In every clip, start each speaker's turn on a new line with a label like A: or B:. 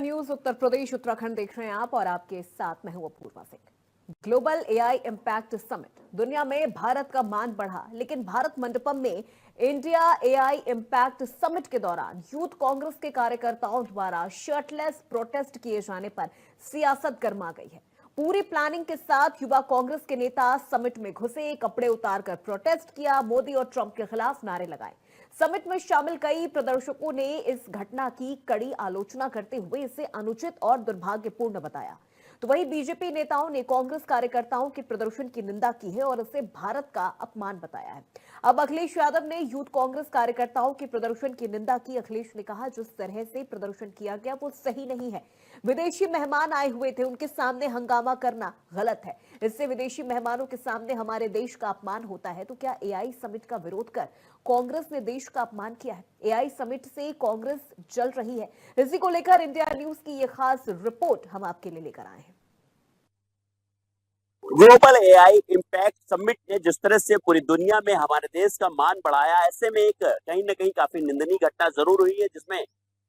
A: News Uttar Pradesh Uttarakhand देख रहे हैं आप और आपके साथ मैं हूं Apoorva Singh. Global AI impact summit, दुनिया में भारत का मान बढ़ा, लेकिन भारत मंडपम में इंडिया एआई इम्पैक्ट समिट के दौरान यूथ कांग्रेस के कार्यकर्ताओं द्वारा शर्टलेस प्रोटेस्ट किए जाने पर सियासत गर्मा गई है। पूरी प्लानिंग के साथ युवा कांग्रेस के नेता समिट में घुसे, कपड़े उतारकर प्रोटेस्ट किया, मोदी और ट्रंप के खिलाफ नारे लगाए। समिट में शामिल कई प्रदर्शकों ने इस घटना की कड़ी आलोचना करते हुए इसे अनुचित और दुर्भाग्यपूर्ण बताया। तो वहीं बीजेपी नेताओं ने कांग्रेस कार्यकर्ताओं के प्रदर्शन की निंदा की है और इसे भारत का अपमान बताया है। अब अखिलेश यादव ने यूथ कांग्रेस कार्यकर्ताओं के प्रदर्शन की निंदा की। अखिलेश ने कहा, जिस तरह से प्रदर्शन किया गया वो सही नहीं है। विदेशी मेहमान आए हुए थे, उनके सामने हंगामा करना गलत है। इससे विदेशी मेहमानों के सामने हमारे देश का अपमान होता है। तो क्या एआई समिट का विरोध कर कांग्रेस ने देश का अपमान किया है? एआई समिट से कांग्रेस जल रही है। इसी को लेकर इंडिया न्यूज की ये खास रिपोर्ट हम आपके लिए लेकर आए हैं।
B: ग्लोबल एआई इम्पैक्ट समिट ने जिस तरह से पूरी दुनिया में हमारे देश का मान बढ़ाया, ऐसे में एक कहीं न कहीं काफी निंदनीय घटना जरूर हुई है, जिसमें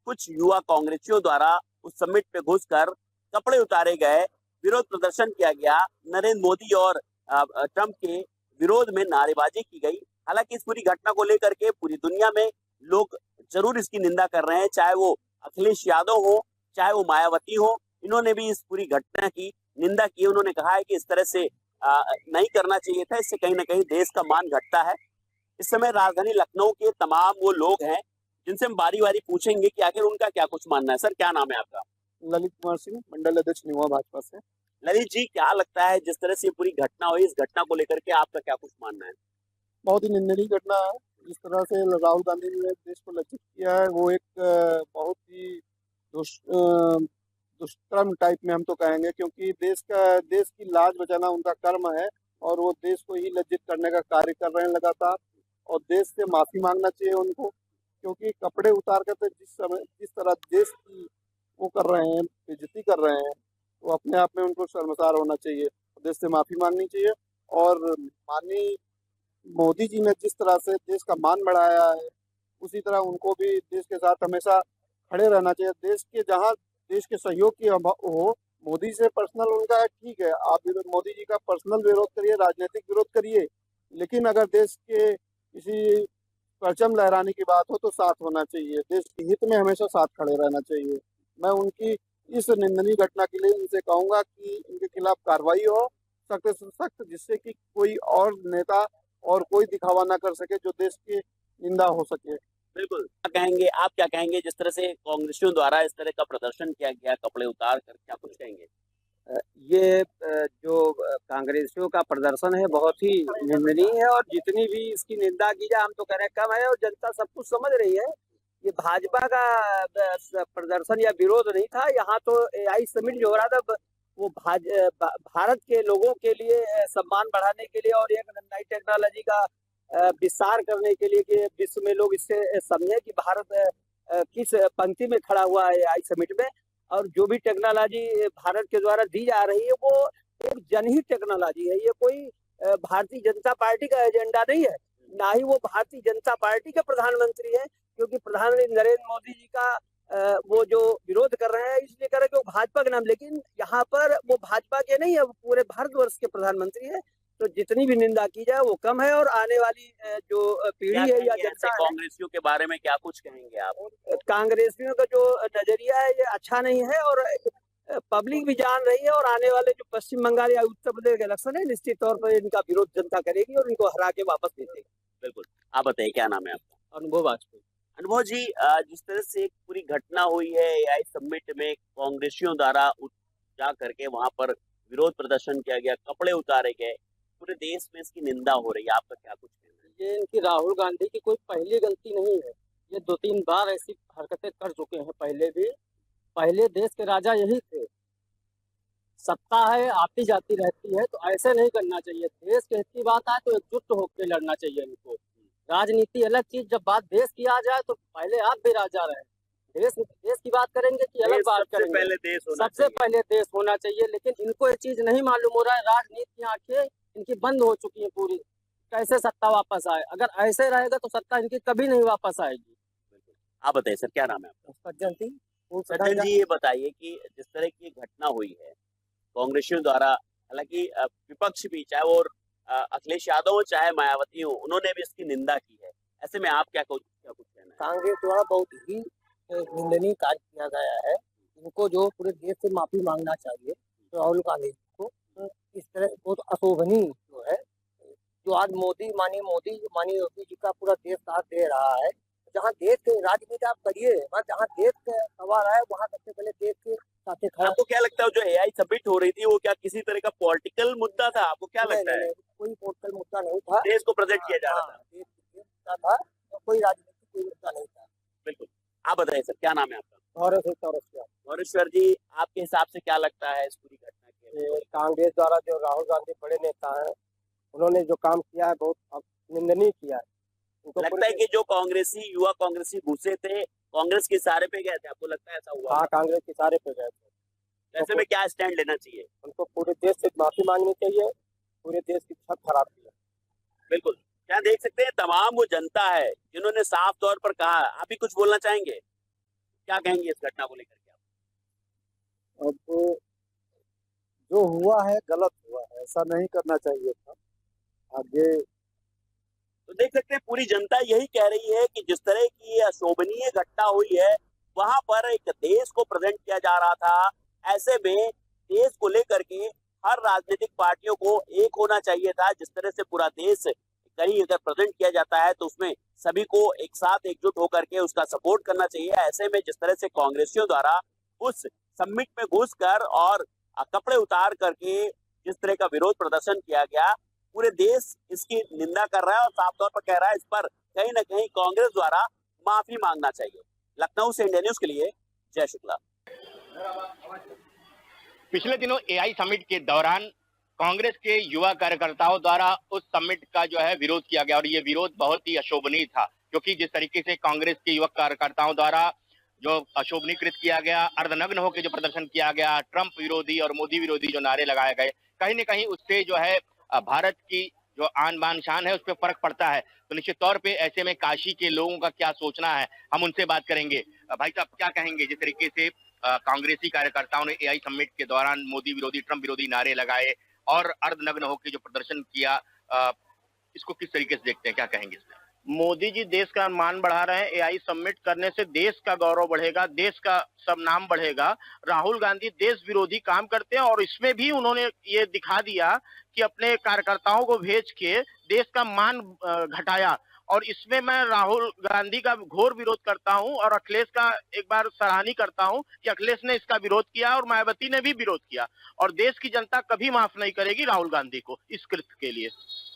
B: कुछ युवा कांग्रेसियों द्वारा उस समिट में घुसकर कपड़े उतारे गए, विरोध प्रदर्शन किया गया, नरेंद्र मोदी और ट्रंप के विरोध में नारेबाजी की गई। हालांकि इस पूरी घटना को लेकर के पूरी दुनिया में लोग जरूर इसकी निंदा कर रहे हैं, चाहे वो अखिलेश यादव हो, चाहे वो मायावती हो। इन्होंने भी इस पूरी घटना की निंदा की। उन्होंने कहा है कि इस तरह से नहीं करना चाहिए था, इससे कहीं ना कहीं देश का मान घटता है। इस समय राजधानी लखनऊ के तमाम वो लोग हैं जिनसे हम बारी बारी पूछेंगे कि आखिर उनका क्या कुछ मानना है। सर, क्या नाम है आपका?
C: ललित कुमार सिंह, मंडल अध्यक्ष युवा भाजपा से।
B: ललित जी, क्या लगता है जिस तरह से पूरी घटना हुई, इस घटना को लेकर के आपका क्या कुछ मानना है?
C: बहुत ही निंदनीय घटना है। जिस तरह से राहुल गांधी ने देश को लज्जित किया है, वो एक बहुत ही दुष्कर्म टाइप में हम तो कहेंगे, क्योंकि देश की लाज बचाना उनका कर्म है और वो देश को ही लज्जित करने का कार्य कर रहे हैं लगातार। और देश से माफी मांगना चाहिए उनको, क्योंकि कपड़े उतार कर तो जिस तरह देश की वो कर रहे हैं, बेइज्जती कर रहे हैं, तो अपने आप में उनको शर्मसार होना चाहिए, देश से माफी मांगनी चाहिए। और माननीय मोदी जी ने जिस तरह से देश का मान बढ़ाया है, उसी तरह उनको भी देश के साथ हमेशा खड़े रहना चाहिए। जहां देश के सहयोग की हो, मोदी से पर्सनल उनका है, ठीक है, आप मोदी जी का पर्सनल विरोध करिए, राजनीतिक विरोध करिए, लेकिन अगर देश के किसी परचम लहराने की बात हो तो साथ होना चाहिए, देश के हित में हमेशा साथ खड़े रहना चाहिए। मैं उनकी इस निंदनीय घटना के लिए इनसे कहूंगा कि इनके खिलाफ कार्रवाई हो, सख्त से सख्त, जिससे कि कोई और नेता और कोई दिखावा ना कर सके जो देश की निंदा हो सके।
B: बिल्कुल, क्या कहेंगे आप, क्या कहेंगे जिस तरह से कांग्रेसियों द्वारा इस तरह का प्रदर्शन किया गया कपड़े उतार कर, क्या कुछ कहेंगे?
D: ये जो कांग्रेसियों का प्रदर्शन है बहुत ही निंदनीय है और जितनी भी इसकी निंदा की जाए हम तो कह रहे हैं कम है। और जनता सब कुछ समझ रही है, ये भाजपा का प्रदर्शन या विरोध नहीं था। यहाँ तो एआई समिट जो हो रहा था वो भारत के लोगों के लिए सम्मान बढ़ाने के लिए और एक नई टेक्नोलॉजी का विस्तार करने के लिए कि विश्व में लोग इससे समझे कि भारत किस पंक्ति में खड़ा हुआ है एआई समिट में। और जो भी टेक्नोलॉजी भारत के द्वारा दी जा रही है वो एक जनहित टेक्नोलॉजी है। ये कोई भारतीय जनता पार्टी का एजेंडा नहीं है, ना ही वो भारतीय जनता पार्टी के प्रधानमंत्री है, क्योंकि प्रधानमंत्री नरेंद्र मोदी जी का वो जो विरोध कर रहे हैं इसलिए कर रहे हैं कि वो भाजपा के नाम, लेकिन यहाँ पर वो भाजपा के नहीं है, वो पूरे भारतवर्ष के प्रधानमंत्री है। तो जितनी भी निंदा की जाए वो कम है। और आने वाली जो पीढ़ी है या जनता है,
B: कांग्रेसियों के बारे में क्या कुछ कहेंगे आप?
D: कांग्रेसियों का जो नजरिया है ये अच्छा नहीं है और पब्लिक भी जान रही है। और आने वाले जो पश्चिम बंगाल या उत्तर प्रदेश के इलेक्शन है, निश्चित तौर पर इनका विरोध जनता करेगी और इनको हरा के वापस भेजेगी।
B: बिल्कुल, आप बताइए, क्या नाम है आपका?
D: अनुभव वाजपेयी।
B: अनुभव जी, जिस तरह से एक पूरी घटना हुई है एआई समिट में, कांग्रेसियों द्वारा जा करके वहां पर विरोध प्रदर्शन किया गया, कपड़े उतारे गए, पूरे देश में इसकी निंदा हो रही है, आपका क्या कुछ कहना है?
E: ये इनकी राहुल गांधी की कोई पहली गलती नहीं है, ये 2-3 बार ऐसी हरकतें कर चुके हैं पहले भी। पहले देश के राजा यही थे, सत्ता है आती जाती रहती है, तो ऐसे नहीं करना चाहिए। देश के हित की बात आए तो एकजुट होकर लड़ना चाहिए इनको। राजनीति अलग चीज, जब बात देश की आ जाए तो पहले आप भी राजा रहे। देश की बात करेंगे कि अलग बात करेंगे, सबसे पहले देश होना चाहिए। लेकिन इनको ये चीज नहीं मालूम हो रहा है, राजनीति की आंखें इनकी बंद हो चुकी है पूरी। कैसे सत्ता वापस आए? अगर ऐसे रहेगा तो सत्ता इनकी कभी नहीं वापस आएगी।
B: आप बताइए सर, क्या नाम है आपका?
E: जयंती वो
B: सज्जन जी, ये बताइए कि जिस तरह की घटना हुई है कांग्रेसियों द्वारा, हालांकि विपक्ष भी, चाहे वो अखिलेश यादव हो चाहे मायावती हो, उन्होंने भी इसकी निंदा की है। ऐसे में आप क्या कुछ कहना है?
E: कांग्रेस द्वारा बहुत ही निंदनीय कार्य किया गया है। इनको जो पूरे देश से माफी मांगना चाहिए, तो राहुल गांधी जी को। इस तरह बहुत अशोभनीय जो है, जो आज माननीय योगी जी का पूरा देश साथ दे रहा है। जहाँ देश के राजनीति आप करिए, जहाँ देश का सवाल है वहाँ सबसे पहले देश के साथ खड़ा।
B: आपको क्या लगता है जो एआई सबमिट हो रही थी वो क्या किसी तरह का पॉलिटिकल मुद्दा था? आपको क्या
E: नहीं,
B: लगता
E: नहीं,
B: है?
E: नहीं, कोई पॉलिटिकल मुद्दा नहीं था।
B: देश को प्रेजेंट किया जा रहा
E: हाँ,
B: था।
E: देश के लिए मुद्दा था, तो कोई राजनीतिक कोई मुद्दा नहीं था।
B: बिल्कुल। आप बताइए सर, क्या नाम है आपका?
E: चौरसिया।
B: गौरेश्वर जी, आपके हिसाब से क्या लगता है इस पूरी घटना के?
E: कांग्रेस द्वारा जो राहुल गांधी बड़े नेता हैं, उन्होंने जो काम किया है बहुत निंदनीय किया है। उनको
B: लगता है कि जो युवा कांग्रेसी घुसे थे, कांग्रेस के सहारे पे गए थे, आपको लगता है ऐसा हुआ?
E: हाँ, कांग्रेस के सारे पे गए थे।
B: ऐसे में क्या स्टैंड लेना चाहिए?
E: उनको पूरे देश से माफी मांगनी चाहिए, पूरे देश की छत खराब की है।
B: बिल्कुल। क्या देख सकते हैं तमाम वो जनता है जिन्होंने साफ तौर पर कहा। आप भी कुछ बोलना चाहेंगे? क्या कहेंगे इस घटना को लेकर के आप?
C: अब जो हुआ है गलत हुआ है, ऐसा नहीं करना चाहिए था। आगे
B: तो देख सकते हैं पूरी जनता यही कह रही है कि जिस तरह की ये अशोभनीय घटना हुई है, वहां पर एक देश को प्रेजेंट किया जा रहा था। ऐसे में देश को लेकर के हर राजनीतिक पार्टियों को एक होना चाहिए था। जिस तरह से पूरा देश कहीं अगर प्रेजेंट किया जाता है तो उसमें सभी को एक साथ एकजुट होकर के उसका सपोर्ट करना चाहिए। ऐसे में जिस तरह से कांग्रेसियों द्वारा उस समिट में घुसकर और कपड़े उतार करके जिस तरह का विरोध प्रदर्शन किया गया, पूरे देश इसकी निंदा कर रहा है और साफ तौर पर कह रहा है इस पर कहीं ना कहीं कांग्रेस द्वारा माफी मांगना चाहिए। लखनऊ से इंडिया न्यूज के लिए जय शुक्ला।
F: पिछले दिनों एआई समिट के दौरान कांग्रेस के युवा कार्यकर्ताओं द्वारा उस समिट का जो है विरोध किया गया और ये विरोध बहुत ही अशोभनीय था, क्योंकि जिस तरीके से कांग्रेस के युवा कार्यकर्ताओं द्वारा जो अशोभनीकृत किया गया, अर्धनग्न होकर जो प्रदर्शन किया गया, ट्रंप विरोधी और मोदी विरोधी जो नारे लगाए गए, कहीं न कहीं उससे जो है भारत की जो आन बान शान है उस पर फर्क पड़ता है। तो निश्चित तौर पे ऐसे में काशी के लोगों का क्या सोचना है, हम उनसे बात करेंगे। भाई साहब, क्या कहेंगे जिस तरीके से कांग्रेसी कार्यकर्ताओं ने एआई समिट के दौरान मोदी विरोधी, ट्रंप विरोधी नारे लगाए और अर्धनग्न होकर जो प्रदर्शन किया, इसको किस तरीके से देखते हैं, क्या कहेंगे इसमें?
G: मोदी जी देश का मान बढ़ा रहे हैं। एआई समिट करने से देश का गौरव बढ़ेगा, देश का सब नाम बढ़ेगा। राहुल गांधी देश विरोधी काम करते हैं और इसमें भी उन्होंने ये दिखा दिया कि अपने कार्यकर्ताओं को भेज के देश का मान घटाया। और इसमें मैं राहुल गांधी का घोर विरोध करता हूं और अखिलेश का एक बार सराहनीय करता हूं कि अखिलेश ने इसका विरोध किया और मायावती ने भी विरोध किया, और देश की जनता कभी माफ नहीं करेगी राहुल गांधी को इस कृत्य के लिए।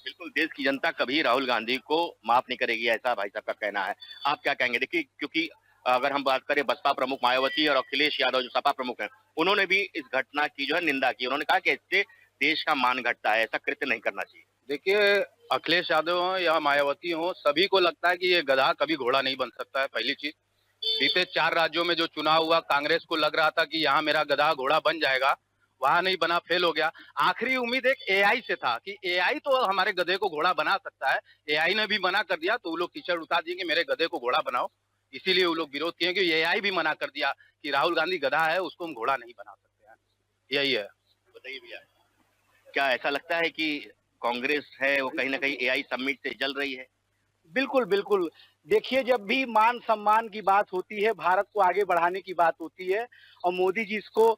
F: बिल्कुल, देश की जनता कभी राहुल गांधी को माफ नहीं करेगी, ऐसा भाई साहब का कहना है। आप क्या कहेंगे? देखिए, क्योंकि अगर हम बात करें बसपा प्रमुख मायावती और अखिलेश यादव जो सपा प्रमुख हैं, उन्होंने भी इस घटना की जो है निंदा की। उन्होंने कहा कि इससे देश का मान घटता है, ऐसा कृत्य नहीं करना चाहिए।
H: देखिए, अखिलेश यादव हो या मायावती हो, सभी को लगता है कि ये गधा कभी घोड़ा नहीं बन सकता है। पहली चीज, बीते 4 राज्यों में जो चुनाव हुआ, कांग्रेस को लग रहा था कि यहाँ मेरा गधा घोड़ा बन जाएगा, वहां नहीं बना, फेल हो गया। आखिरी उम्मीद एक एआई से था कि एआई तो हमारे गधे को घोड़ा बना सकता है। एआई ने भी मना कर दिया तो वो लोग टीचर उतार दिए कि मेरे गधे को घोड़ा बनाओ। इसीलिए वो लोग विरोध किए कि एआई भी मना कर दिया कि राहुल गांधी गधा है, उसको हम घोड़ा नहीं बना सकते हैं। यही है।
F: बताइए भैया, क्या ऐसा लगता है कि कांग्रेस है वो कहीं ना कहीं एआई समिट से जल रही है?
G: बिल्कुल, बिल्कुल। देखिए, जब भी मान सम्मान की बात होती है, भारत को आगे बढ़ाने की बात होती है और मोदी जी इसको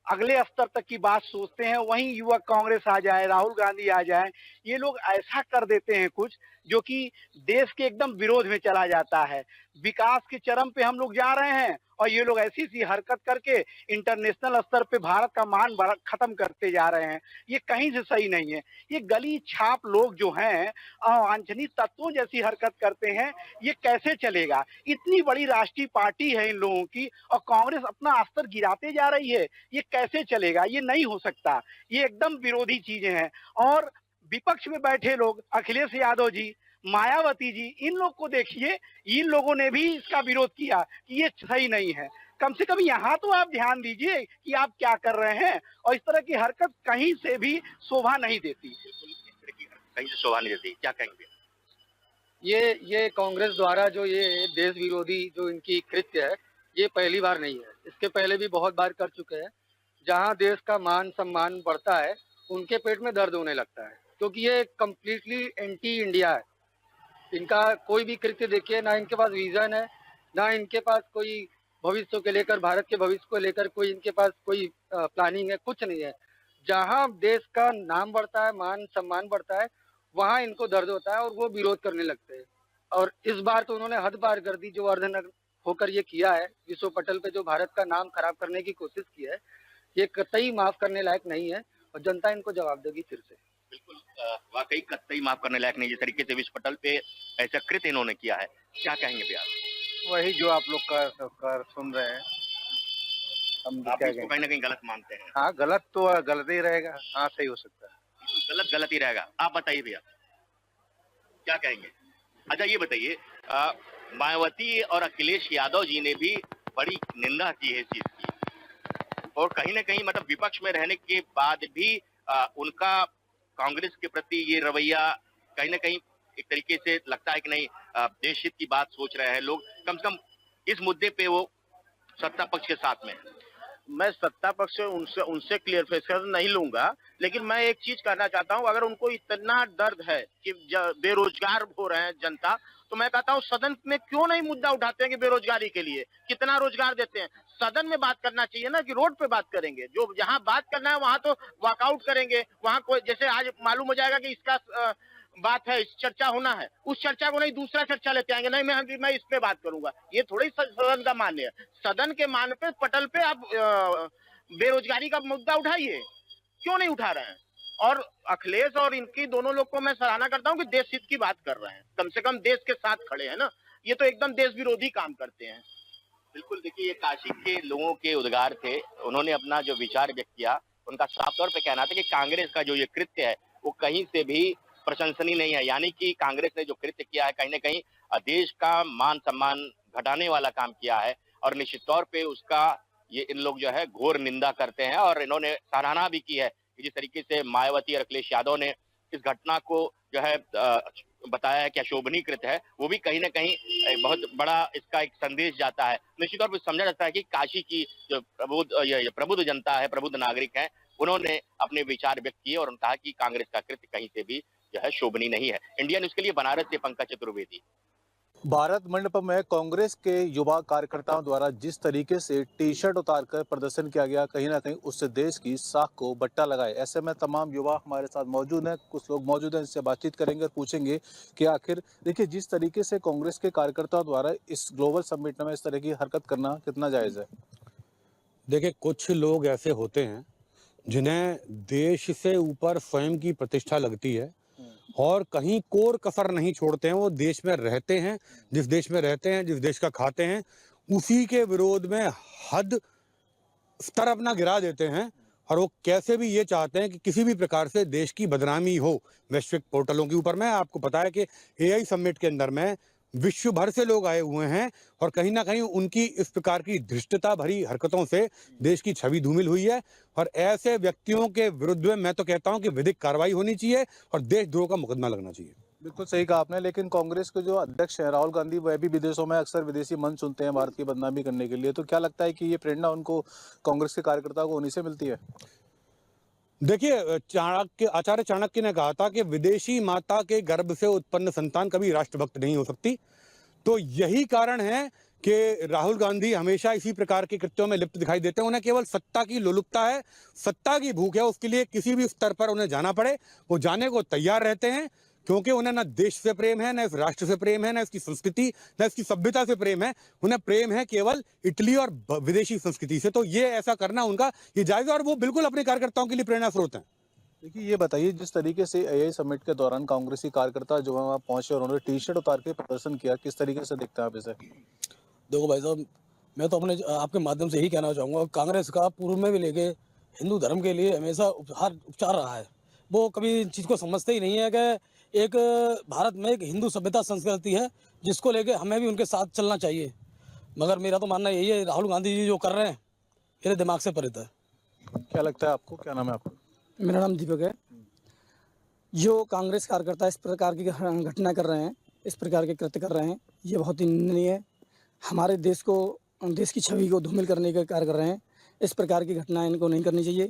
G: अगले स्तर तक की बात सोचते हैं, वहीं युवा कांग्रेस आ जाए, राहुल गांधी आ जाए, ये लोग ऐसा कर देते हैं कुछ जो कि देश के एकदम विरोध में चला जाता है। विकास के चरम पे हम लोग जा रहे हैं और ये लोग ऐसी सी हरकत करके इंटरनेशनल स्तर पे भारत का मान खत्म करते जा रहे हैं। ये कहीं से सही नहीं है। ये गली छाप लोग जो हैं, अवांछनीय तत्वों जैसी हरकत करते हैं, ये कैसे चलेगा? इतनी बड़ी राष्ट्रीय पार्टी है इन लोगों की और कांग्रेस अपना स्तर गिराते जा रही है, ये कैसे चलेगा? ये नहीं हो सकता। ये एकदम विरोधी चीजें हैं। और विपक्ष में बैठे लोग, अखिलेश यादव जी, मायावती जी, इन लोग को देखिए, इन लोगों ने भी इसका विरोध किया कि ये सही नहीं है। कम से कम यहाँ तो आप ध्यान दीजिए कि आप क्या कर रहे हैं, और इस तरह की हरकत कहीं से भी शोभा नहीं देती।
F: कहीं से शोभा नहीं देती, क्या कहेंगे?
H: ये कांग्रेस द्वारा जो ये देश विरोधी जो इनकी कृत्य है,
E: ये पहली बार नहीं है, इसके पहले भी बहुत बार कर चुके हैं। जहाँ देश का मान सम्मान बढ़ता है उनके पेट में दर्द होने लगता है, क्योंकि ये कम्प्लीटली एंटी इंडिया है। इनका कोई भी कृत्य देखिए, ना इनके पास विजन है, ना इनके पास कोई भविष्य के लेकर, भारत के भविष्य को लेकर कोई इनके पास कोई प्लानिंग है, कुछ नहीं है। जहाँ देश का नाम बढ़ता है, मान सम्मान बढ़ता है, वहाँ इनको दर्द होता है और वो विरोध करने लगते हैं। और इस बार तो उन्होंने हद पार कर दी, जो अर्धनग्न होकर ये किया है, विश्व पटल पे जो भारत का नाम खराब करने की कोशिश की है, ये कतई माफ करने लायक नहीं है और जनता इनको जवाब देगी फिर से।
F: बिल्कुल वाकई कतई माफ करने लायक नहीं, जिस तरीके से विश्व पटल पे ऐसा कृत्य इन्होंने किया है, क्या कहेंगे भैया?
G: वही जो आप लोग कर सुन रहे हैं, हम
F: आप
G: क्या
F: इसको
G: कहें।
F: कहीं ना कहीं गलत मानते हैं?
G: हाँ, गलत तो गलत ही रहेगा, हाँ सही हो सकता है।
F: गलत गलत ही रहेगा। आप बताइए भैया, क्या कहेंगे? अच्छा ये बताइए, मायावती और अखिलेश यादव जी ने भी बड़ी निंदा की है इस चीज की, और कहीं ना कहीं मतलब विपक्ष में रहने के बाद भी उनका कांग्रेस के प्रति ये रवैया कहीं ना कहीं एक तरीके से लगता है कि नहीं, देश हित की बात सोच रहे हैं लोग, कम से कम इस मुद्दे पे वो सत्ता पक्ष के साथ में है।
I: मैं सत्ता पक्ष से उनसे क्लियरिफिकेशन नहीं लूंगा, लेकिन मैं एक चीज कहना चाहता हूं, अगर उनको इतना दर्द है कि बेरोजगार हो रहे हैं जनता, तो मैं कहता हूं सदन में क्यों नहीं मुद्दा उठाते हैं कि बेरोजगारी के लिए कितना रोजगार देते हैं। सदन में बात करना चाहिए ना, कि रोड पे बात करेंगे, जो जहां बात करना है वहां तो वॉकआउट करेंगे। वहां कोई जैसे आज मालूम हो जाएगा कि इसका बात है, इस चर्चा होना है, उस चर्चा को नहीं दूसरा चर्चा लेते आएंगे, नहीं मैं इस पे बात करूंगा। ये थोड़ी सदन का मान्य है। सदन के मान पे पटल पे आप बेरोजगारी का मुद्दा उठाइए, क्यों नहीं उठा रहे हैं? और अखिलेश और इनकी दोनों लोग को मैं सराहना करता हूं कि देश हित की बात कर रहे हैं, कम से कम देश के साथ खड़े हैं ना। ये तो एकदम देश विरोधी काम करते हैं।
F: बिल्कुल, देखिए ये काशी के लोगों के उद्गार थे, उन्होंने अपना जो विचार व्यक्त किया, उनका साफ तौर पे कहना था कि कांग्रेस का जो ये कृत्य है वो कहीं से भी प्रशंसनीय नहीं है, यानी कि कांग्रेस ने जो कृत्य किया है कहीं ना कहीं देश का मान सम्मान घटाने वाला काम किया है, और निश्चित तौर पे उसका ये इन लोग जो है घोर निंदा करते हैं। और इन्होंने सराहना भी की है कि जिस तरीके से मायावती और अखिलेश यादव ने इस घटना को जो है बताया है कि अशोभनीय कृत्य है, वो भी कहीं ना कहीं एक बहुत बड़ा इसका एक संदेश जाता है। निश्चित तौर पर समझा जाता है कि काशी की जो प्रबुद्ध जनता है, प्रबुद्ध नागरिक है, उन्होंने अपने विचार व्यक्त किए और उन्होंने कहा कि कांग्रेस का कृत्य कहीं से भी जो है शोभनीय नहीं है। इंडिया न्यूज के लिए बनारस से पंकज चतुर्वेदी।
J: भारत मंडपम में कांग्रेस के युवा कार्यकर्ताओं द्वारा जिस तरीके से टी शर्ट उतारकर प्रदर्शन किया गया, कहीं ना कहीं उससे देश की साख को बट्टा लगाए। ऐसे में तमाम युवा हमारे साथ मौजूद हैं, कुछ लोग मौजूद हैं, इनसे बातचीत करेंगे और पूछेंगे कि आखिर देखिए जिस तरीके से कांग्रेस के कार्यकर्ताओं द्वारा इस ग्लोबल समिट में इस तरह की हरकत करना कितना जायज़ है?
K: देखिए, कुछ लोग ऐसे होते हैं जिन्हें देश से ऊपर स्वयं की प्रतिष्ठा लगती है और कहीं कोर कसर नहीं छोड़ते हैं। वो देश में रहते हैं, जिस देश में रहते हैं, जिस देश का खाते हैं, उसी के विरोध में हद स्तर अपना गिरा देते हैं। और वो कैसे भी ये चाहते हैं कि किसी भी प्रकार से देश की बदनामी हो वैश्विक पोर्टलों के ऊपर में। आपको पता है कि एआई समिट के अंदर में विश्व भर से लोग आए हुए हैं और कहीं ना कहीं उनकी इस प्रकार की धृष्टता भरी हरकतों से देश की छवि धूमिल हुई है। और ऐसे व्यक्तियों के विरुद्ध में मैं तो कहता हूं कि विधिक कार्रवाई होनी चाहिए और देशद्रोह का मुकदमा लगना चाहिए।
J: बिल्कुल सही कहा आपने, लेकिन कांग्रेस के जो अध्यक्ष हैं राहुल गांधी, वह भी विदेशों में अक्सर विदेशी मंच सुनते हैं भारत की बदनामी करने के लिए। तो क्या लगता है कि ये प्रेरणा उनको, कांग्रेस के कार्यकर्ताओं को उन्हीं से मिलती है?
K: देखिए, आचार्य चाणक्य ने कहा था कि विदेशी माता के गर्भ से उत्पन्न संतान कभी राष्ट्रभक्त नहीं हो सकती। तो यही कारण है कि राहुल गांधी हमेशा इसी प्रकार के कृत्यों में लिप्त दिखाई देते हैं। उन्हें केवल सत्ता की लोलुपता है, सत्ता की भूख है, उसके लिए किसी भी स्तर पर उन्हें जाना पड़े वो जाने को तैयार रहते हैं, क्योंकि उन्हें न देश से प्रेम है, न इस राष्ट्र से प्रेम है, न इसकी संस्कृति, न इसकी सभ्यता से प्रेम है। उन्हें प्रेम है केवल इटली और विदेशी संस्कृति से। तो ये ऐसा करना उनका ये जायज है और वो बिल्कुल अपने कार्यकर्ताओं के लिए प्रेरणा स्रोत हैं।
J: देखिए ये बताइए, जिस तरीके से एआई समिट के दौरान कांग्रेसी कार्यकर्ता जो है वहाँ पहुंचे और उन्होंने टी शर्ट उतार के प्रदर्शन किया, किस तरीके से देखते हैं आप इसे?
L: देखो भाई साहब, मैं तो अपने आपके माध्यम से यही कहना चाहूँगा, कांग्रेस का पूर्व में भी लेके हिंदू धर्म के लिए हमेशा उपचार रहा है। वो कभी इस चीज़ को समझते ही नहीं है कि एक भारत में एक हिंदू सभ्यता संस्कृति है जिसको लेके हमें भी उनके साथ चलना चाहिए। मगर मेरा तो मानना यही है, राहुल गांधी जी जो कर रहे हैं मेरे दिमाग से परे है।
J: क्या लगता है आपको? क्या नाम है आपका?
L: मेरा नाम दीपक है। जो कांग्रेस कार्यकर्ता इस प्रकार की घटना कर रहे हैं, इस प्रकार के कृत्य कर रहे हैं, ये बहुत ही निंदनीय है। हमारे देश को देश की छवि को धूमिल करने का कार्य कर रहे हैं। इस प्रकार की घटनाएं इनको नहीं करनी चाहिए।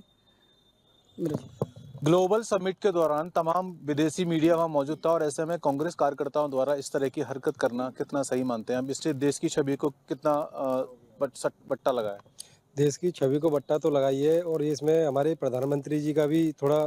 J: ग्लोबल समिट के दौरान तमाम विदेशी मीडिया वहां मौजूद था और ऐसे में कांग्रेस कार्यकर्ताओं द्वारा इस तरह की हरकत करना कितना सही मानते हैं? अब इससे देश की छवि को कितना बट्टा लगा है?
M: देश की छवि को बट्टा तो लगाइए, और इसमें हमारे प्रधानमंत्री जी का भी थोड़ा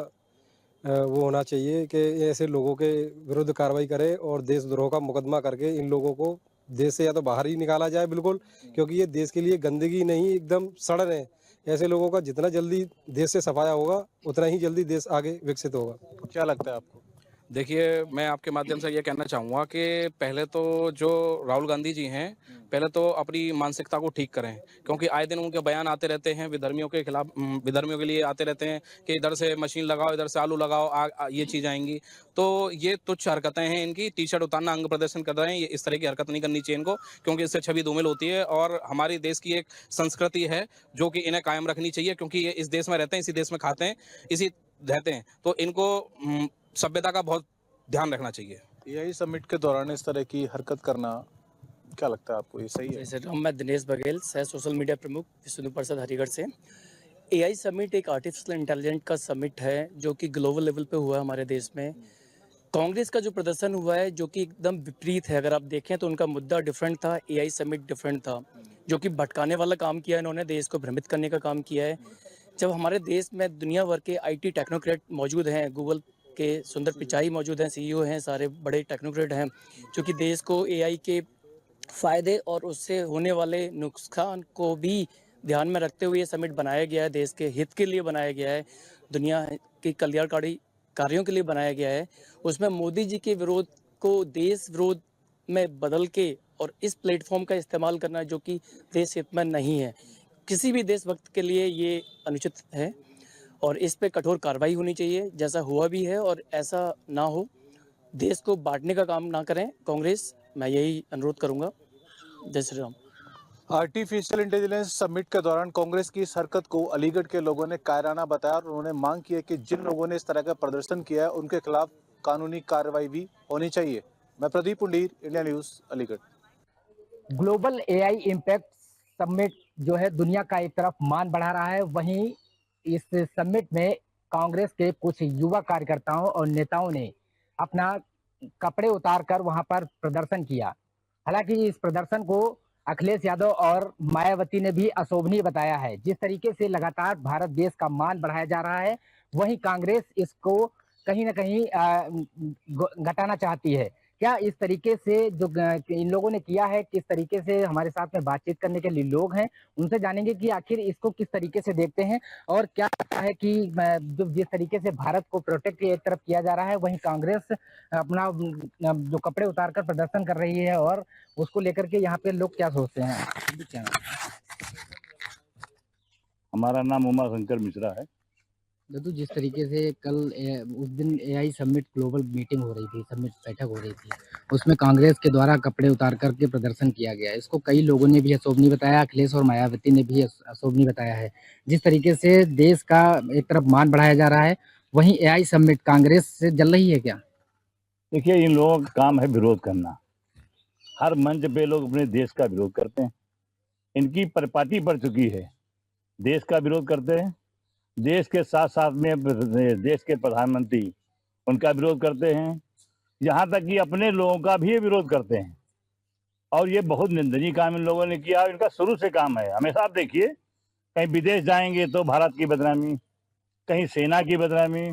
M: वो होना चाहिए कि ऐसे लोगों के विरुद्ध कार्रवाई करे और देशद्रोह का मुकदमा करके इन लोगों को देश से या तो बाहर ही निकाला जाए बिल्कुल, क्योंकि ये देश के लिए गंदगी नहीं, एकदम सड़ रहे हैं। ऐसे लोगों का जितना जल्दी देश से सफाया होगा उतना ही जल्दी देश आगे विकसित होगा।
J: क्या लगता है आपको?
N: देखिए, मैं आपके माध्यम से ये कहना चाहूँगा कि पहले तो जो राहुल गांधी जी हैं, पहले तो अपनी मानसिकता को ठीक करें, क्योंकि आए दिन उनके बयान आते रहते हैं विधर्मियों के खिलाफ, विधर्मियों के लिए आते रहते हैं कि इधर से मशीन लगाओ, इधर से आलू लगाओ, ये चीज़ आएंगी। तो ये तुच्छ हरकतें हैं इनकी। टी शर्ट उतारना, अंग प्रदर्शन कर रहे हैं, ये इस तरह की हरकत नहीं करनी चाहिए इनको, क्योंकि इससे छवि धूमिल होती है और हमारे देश की एक संस्कृति है जो कि इन्हें कायम रखनी चाहिए, क्योंकि ये इस देश में रहते हैं, इसी देश में खाते हैं, इसी रहते हैं। तो इनको सभ्यता का बहुत ध्यान रखना चाहिए।
J: एआई समिट के दौरान इस तरह की हरकत करना क्या लगता है आपको, ये सही है?
E: जैसे मैं दिनेश बघेल, सह सोशल मीडिया प्रमुख विष्णु प्रसाद हरिगढ़ से। एआई समिट एक आर्टिफिशियल इंटेलिजेंस का समिट है जो कि ग्लोबल लेवल पे हुआ है हमारे देश में। कांग्रेस का जो प्रदर्शन हुआ है जो कि एकदम विपरीत है। अगर आप देखें तो उनका मुद्दा डिफरेंट था, एआई समिट डिफरेंट था, जो कि भटकाने वाला काम किया इन्होंने, देश को भ्रमित करने का काम किया है। जब हमारे देश में दुनिया भर के आईटी टेक्नोक्रेट मौजूद हैं, गूगल के सुंदर पिचाई मौजूद हैं, सीईओ हैं, सारे बड़े टेक्नोक्रेट हैं, जो कि देश को एआई के फ़ायदे और उससे होने वाले नुकसान को भी ध्यान में रखते हुए ये समिट बनाया गया है, देश के हित के लिए बनाया गया है, दुनिया के कल्याणकारी कार्यों के लिए बनाया गया है। उसमें मोदी जी के विरोध को देश विरोध में बदल के और इस प्लेटफॉर्म का इस्तेमाल करना जो कि देश हित में नहीं है, किसी भी देशभक्त के लिए ये अनुचित है और इस पे कठोर कार्रवाई होनी चाहिए, जैसा हुआ भी है। और ऐसा ना हो, देश को बांटने का काम ना करें कांग्रेस, मैं यही अनुरोध करूंगा। जय Shri Ram.
J: Artificial intelligence summit के दौरान कांग्रेस की इस हरकत को अलीगढ़ के लोगों ने कायराना बताया और उन्होंने मांग की है कि जिन लोगों ने इस तरह का प्रदर्शन किया है उनके खिलाफ कानूनी कार्रवाई भी होनी चाहिए। मैं Pradeep Pundir, India news, Aligarh.
O: Global AI impact summit जो है दुनिया का एक तरफ मान बढ़ा रहा है, वहीं इस समिट में कांग्रेस के कुछ युवा कार्यकर्ताओं और नेताओं ने अपना कपड़े उतारकर वहां पर प्रदर्शन किया। हालांकि इस प्रदर्शन को अखिलेश यादव और मायावती ने भी अशोभनीय बताया है। जिस तरीके से लगातार भारत देश का मान बढ़ाया जा रहा है, वहीं कांग्रेस इसको कहीं ना कहीं घटाना चाहती है। क्या इस तरीके से जो इन लोगों ने किया है, किस तरीके से हमारे साथ में बातचीत करने के लिए लोग हैं, उनसे जानेंगे कि आखिर इसको किस तरीके से देखते हैं और क्या लगता है कि जो जिस तरीके से भारत को प्रोटेक्ट एक तरफ किया जा रहा है, वहीं कांग्रेस अपना जो कपड़े उतारकर प्रदर्शन कर रही है और उसको लेकर के यहाँ पे लोग क्या सोचते हैं।
P: हमारा नाम उमा शंकर मिश्रा है।
O: दादू, जिस तरीके से कल उस दिन एआई समिट ग्लोबल मीटिंग हो रही थी, समिट बैठक हो रही थी, उसमें कांग्रेस के द्वारा कपड़े उतार करके प्रदर्शन किया गया। इसको कई लोगों ने भी अशोभनीय बताया, अखिलेश और मायावती ने भी अशोभनीय बताया है। जिस तरीके से देश का एक तरफ मान बढ़ाया जा रहा है, वहीं एआई समिट कांग्रेस से जल रही है क्या?
P: देखिए, इन लोगों का काम है विरोध करना। हर मंच पे लोग अपने देश का विरोध करते हैं। इनकी परिपाटी पड़ चुकी है, देश का विरोध करते हैं, देश के साथ साथ में देश के प्रधानमंत्री उनका विरोध करते हैं, यहाँ तक कि अपने लोगों का भी विरोध करते हैं। और ये बहुत निंदनीय काम इन लोगों ने किया। इनका शुरू से काम है। हमेशा आप देखिए, कहीं विदेश जाएंगे तो भारत की बदनामी, कहीं सेना की बदनामी,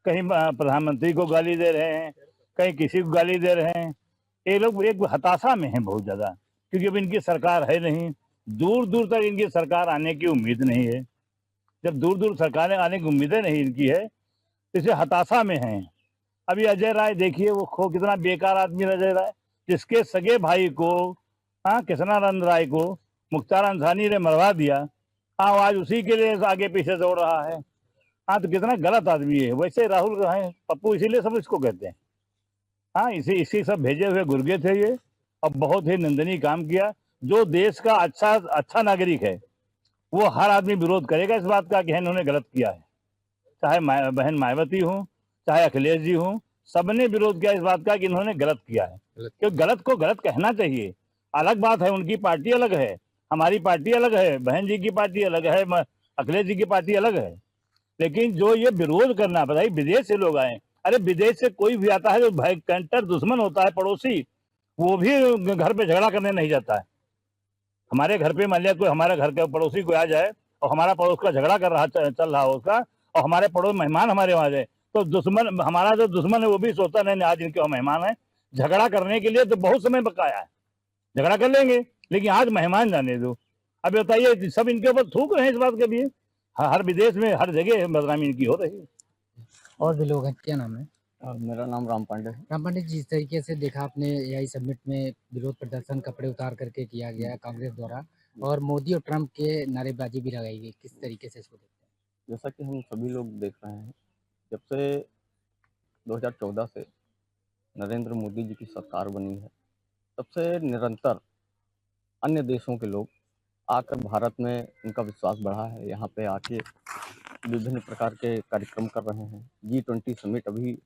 P: कहीं प्रधानमंत्री को गाली दे रहे हैं, कहीं किसी को गाली दे रहे हैं। ये लोग एक हताशा में हैं बहुत ज़्यादा, क्योंकि अब इनकी सरकार है नहीं, दूर दूर तक इनकी सरकार आने की उम्मीद नहीं है। जब दूर दूर सरकारें आने की उम्मीदें नहीं इनकी है, तो इसे हताशा में हैं। अभी अजय राय देखिए, वो कितना बेकार आदमी अजय राय, जिसके सगे भाई को कृष्णानंद राय को मुख्तार अंसारी ने मरवा दिया, आज उसी के लिए आगे पीछे दौड़ रहा है। तो कितना गलत आदमी है। वैसे राहुल है पप्पू, इसीलिए सब इसको कहते हैं। इसी सब भेजे हुए गुर्गे थे ये, और बहुत ही निंदनीय काम किया। जो देश का अच्छा नागरिक है, वो हर आदमी विरोध करेगा इस बात का कि इन्होंने गलत किया है। चाहे बहन मायावती हो, चाहे अखिलेश जी हो, सबने विरोध किया इस बात का कि इन्होंने गलत किया है। क्योंकि गलत को गलत कहना चाहिए। अलग बात है, उनकी पार्टी अलग है, हमारी पार्टी अलग है, बहन जी की पार्टी अलग है, अखिलेश जी की पार्टी अलग है। लेकिन जो ये विरोध करना, बताइए विदेश से लोग आए, अरे विदेश से कोई भी आता है जो भयंकर दुश्मन होता है पड़ोसी, वो भी घर पे झगड़ा करने नहीं जाता है। हमारे घर पे मान लिया कोई हमारे घर के पड़ोसी कोई आ जाए और हमारा पड़ोस का झगड़ा कर रहा चल रहा हो उसका, और हमारे पड़ोस मेहमान हमारे वहां जाए, तो दुश्मन, हमारा जो दुश्मन है वो भी सोचता नहीं आज इनके मेहमान है। झगड़ा करने के लिए तो बहुत समय बकाया है, झगड़ा कर लेंगे, लेकिन आज मेहमान जाने दो। अब बताइए सब इनके ऊपर थूक रहे हैं इस बात के लिए। हर विदेश में हर जगह बदनामी इनकी हो रही है।
O: और भी लोग हैं, क्या नाम है?
Q: मेरा नाम राम पांडे है।
O: राम पांडे जी, जिस तरीके से देखा आपने एआई समिट में विरोध प्रदर्शन कपड़े उतार करके किया गया कांग्रेस द्वारा, और मोदी और ट्रंप के नारेबाजी भी लगाई गई, किस तरीके से इसको देखते हैं?
Q: जैसा कि हम सभी लोग देख रहे हैं, जब से 2014 से नरेंद्र मोदी जी की सरकार बनी है, तब से निरंतर अन्य देशों के लोग आकर भारत में उनका विश्वास बढ़ा है। यहाँ पे आके विभिन्न प्रकार के कार्यक्रम कर रहे हैं। G20 समिट अभी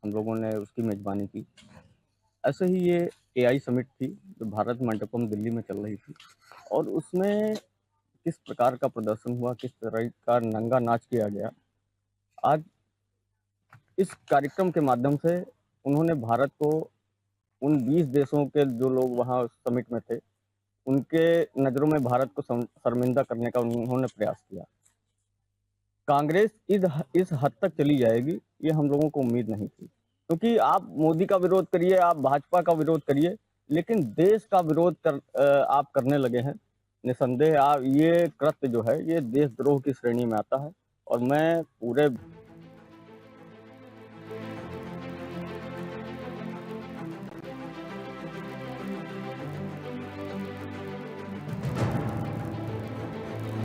Q: हम लोगों ने उसकी मेजबानी की। ऐसे ही ये एआई समिट थी जो भारत मंडपम दिल्ली में चल रही थी, और उसमें किस प्रकार का प्रदर्शन हुआ, किस तरह का नंगा नाच किया गया। आज इस कार्यक्रम के माध्यम से उन्होंने भारत को, उन 20 देशों के जो लोग वहाँ समिट में थे, उनके नज़रों में भारत को शर्मिंदा करने का उन्होंने प्रयास किया। कांग्रेस इस हद तक चली जाएगी ये हम लोगों को उम्मीद नहीं थी, क्योंकि आप मोदी का विरोध करिए, आप भाजपा का विरोध करिए, लेकिन देश का विरोध आप करने लगे हैं। निसंदेह आप ये कृत्य जो है ये देशद्रोह की श्रेणी में आता है, और मैं पूरे